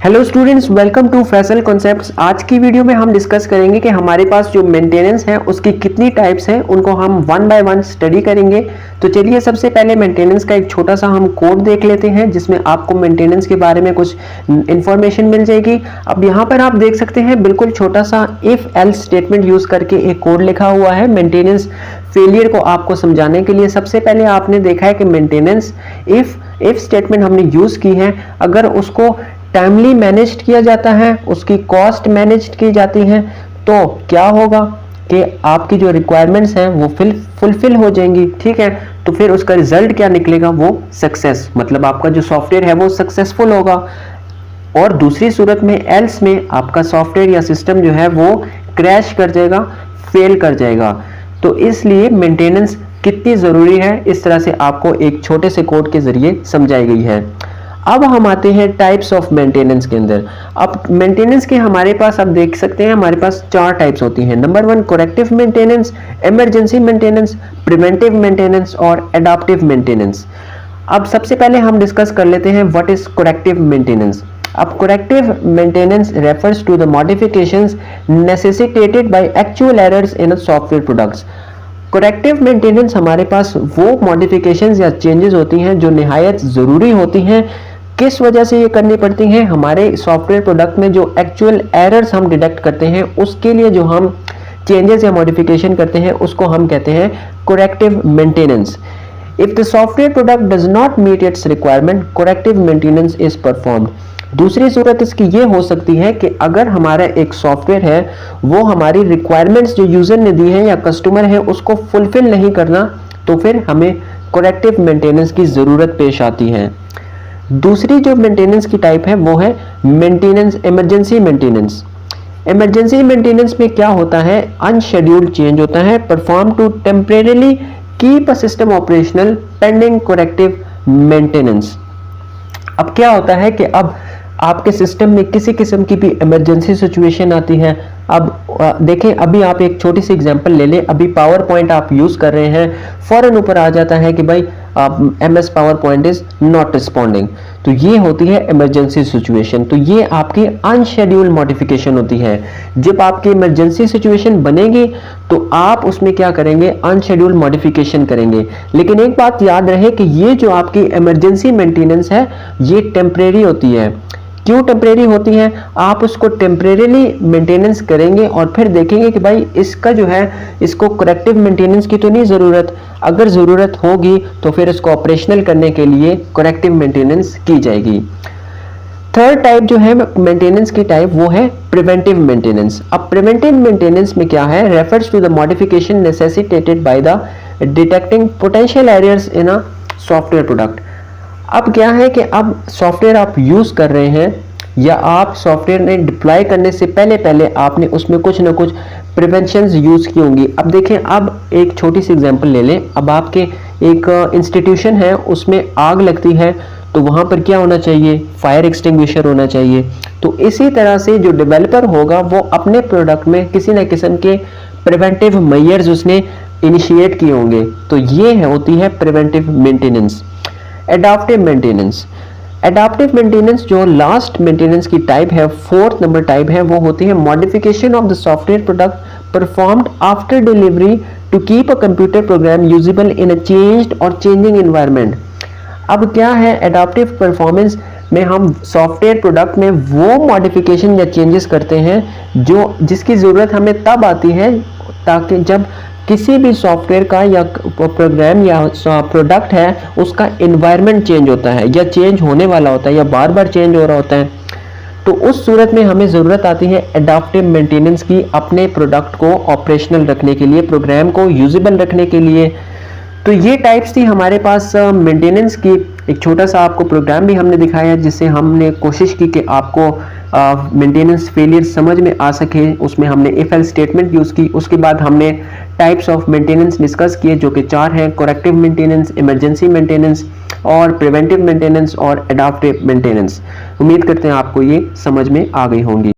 Hello students, welcome to Faisal concepts. आज की video में हम डिस्कस करेंगे कि हमारे पास जो मेंटेनेंस है उसकी कितनी टाइप्स हैं, उनको हम वन बाय वन स्टडी करेंगे। तो चलिए सबसे पहले मेंटेनेंस का एक छोटा सा हम कोड देख लेते हैं जिसमें आपको मेंटेनेंस के बारे में कुछ इंफॉर्मेशन मिल जाएगी। अब यहाँ पर आप देख सकते हैं बिल्कुल छोटा सा इफ एल्स स्टेटमेंट यूज करके एक कोड लिखा हुआ है मेंटेनेंस फेलियर को आपको समझाने के लिए। सबसे पहले आपने देखा है कि मेंटेनेंस इफ स्टेटमेंट हमने यूज की है, अगर उसको टाइमली मैनेज किया जाता है, उसकी कॉस्ट मैनेज की जाती है, तो क्या होगा कि आपकी जो रिक्वायरमेंट्स हैं वो फुलफिल हो जाएंगी। ठीक है, तो फिर उसका रिजल्ट क्या निकलेगा, वो सक्सेस, मतलब आपका जो सॉफ्टवेयर है वो सक्सेसफुल होगा। और दूसरी सूरत में एल्स में आपका सॉफ्टवेयर या सिस्टम जो है वो क्रैश कर जाएगा, फेल कर जाएगा। तो इसलिए मेंटेनेंस कितनी ज़रूरी है, इस तरह से आपको एक छोटे से कोड के ज़रिए समझाई गई है। अब हम आते हैं टाइप्स ऑफ मेंटेनेंस के अंदर। अब मेंटेनेंस के हमारे पास आप देख सकते हैं हमारे पास चार टाइप्स होती हैं। Number 1 corrective maintenance, emergency maintenance, preventive maintenance और एडाप्टिव मेंटेनेंस। अब सबसे पहले हम डिस्कस कर लेते हैं व्हाट इज करेक्टिव मेंटेनेंस। अब corrective maintenance refers to the modifications necessitated by actual errors in software products. Corrective maintenance हमारे पास वो मॉडिफिकेशंस या चेंजेस होती हैं जो निहायत ज़रूरी होती हैं। किस वजह से ये करनी पड़ती हैं, हमारे सॉफ्टवेयर प्रोडक्ट में जो एक्चुअल एरर्स हम डिटेक्ट करते हैं उसके लिए जो हम चेंजेस या मॉडिफिकेशन करते हैं उसको हम कहते हैं corrective maintenance. If the software product does not meet its requirement, corrective maintenance is performed. दूसरी सूरत इसकी ये हो सकती है कि अगर हमारा एक सॉफ्टवेयर है वो हमारी रिक्वायरमेंट्स जो यूजर ने दी है या कस्टमर है उसको फुलफिल नहीं करना, तो फिर हमें करेक्टिव मेंटेनेंस की ज़रूरत पेश आती है। दूसरी जो मेंटेनेंस की टाइप है वो है maintenance emergency maintenance. Emergency maintenance में क्या होता है, अनशेड्यूल्ड चेंज होता है, perform to temporarily keep a system operational pending corrective maintenance. अब क्या होता है कि अब आपके सिस्टम में किसी किस्म की भी इमरजेंसी सिचुएशन आती है। अब देखें, अभी आप एक छोटी सी एग्जांपल ले लें। अभी पावर पॉइंट आप यूज़ कर रहे हैं, फ़ौरन ऊपर आ जाता है कि भाई MS power point is not responding. तो ये होती है इमरजेंसी सिचुएशन। तो ये आपकी अनशेड्यूल्ड मॉडिफिकेशन होती है। जब आपकी इमरजेंसी सिचुएशन बनेगी तो आप उसमें क्या करेंगे, अनशेड्यूल्ड मॉडिफिकेशन करेंगे। लेकिन एक बात याद रहे कि ये जो आपकी इमरजेंसी मेंटेनेंस है ये टेम्परेरी होती है। क्यों टेम्परेरी होती है, आप उसको टेम्परेरीली मेंटेनेंस करेंगे और फिर देखेंगे कि भाई इसका जो है इसको करेक्टिव मेंटेनेंस की तो नहीं ज़रूरत, अगर ज़रूरत होगी तो फिर इसको ऑपरेशनल करने के लिए करेक्टिव मेंटेनेंस की जाएगी। थर्ड टाइप जो है मेंटेनेंस की टाइप वो है प्रिवेंटिव मेंटेनेंस। अब प्रिवेंटिव मेंटेनेंस में क्या है, refers to the modification necessitated by the detecting potential errors in a software product. अब क्या है कि अब सॉफ्टवेयर आप यूज़ कर रहे हैं या आप सॉफ्टवेयर ने डिप्लॉय करने से पहले आपने उसमें कुछ ना कुछ प्रिवेंशंस यूज़ की होंगी। अब देखें, अब एक छोटी सी एग्जांपल ले लें। अब आपके एक इंस्टीट्यूशन है, उसमें आग लगती है तो वहाँ पर क्या होना चाहिए, फायर एक्सटिंग्विशर होना चाहिए। तो इसी तरह से जो डेवलपर होगा वो अपने प्रोडक्ट में किसी न किस्म के प्रिवेंटिव मेजर्स उसने इनिशिएट किए होंगे। तो ये होती है preventive maintenance. Adaptive maintenance, adaptive maintenance जो लास्ट मेंटेनेंस की टाइप है, फोर्थ नंबर टाइप है, वो होती है modification of the software product performed after delivery to keep a computer program usable in a changed और चेंजिंग एनवायरनमेंट। अब क्या है, एडाप्टिव परफॉर्मेंस में हम सॉफ्टवेयर प्रोडक्ट में वो मॉडिफिकेशन या चेंजेस करते हैं जो जिसकी ज़रूरत हमें तब आती है ताकि जब किसी भी सॉफ्टवेयर का या प्रोग्राम या प्रोडक्ट है उसका एनवायरनमेंट चेंज होता है या चेंज होने वाला होता है या बार बार चेंज हो रहा होता है। तो उस सूरत में हमें ज़रूरत आती है एडाप्टिव मेंटेनेंस की, अपने प्रोडक्ट को ऑपरेशनल रखने के लिए, प्रोग्राम को यूजेबल रखने के लिए। तो ये टाइप्स थी हमारे पास मेंटेनेंस की। एक छोटा सा आपको प्रोग्राम भी हमने दिखाया जिससे हमने कोशिश की कि आपको मेंटेनेंस फेलियर समझ में आ सके। उसमें हमने इफ एल्स स्टेटमेंट यूज़ की, उसके बाद हमने टाइप्स ऑफ मेंटेनेंस डिस्कस किए जो कि चार हैं, करेक्टिव मेंटेनेंस, इमरजेंसी मेंटेनेंस और प्रिवेंटिव मेंटेनेंस और एडाप्टिव मेंटेनेंस। उम्मीद करते हैं आपको ये समझ में आ गई होंगी।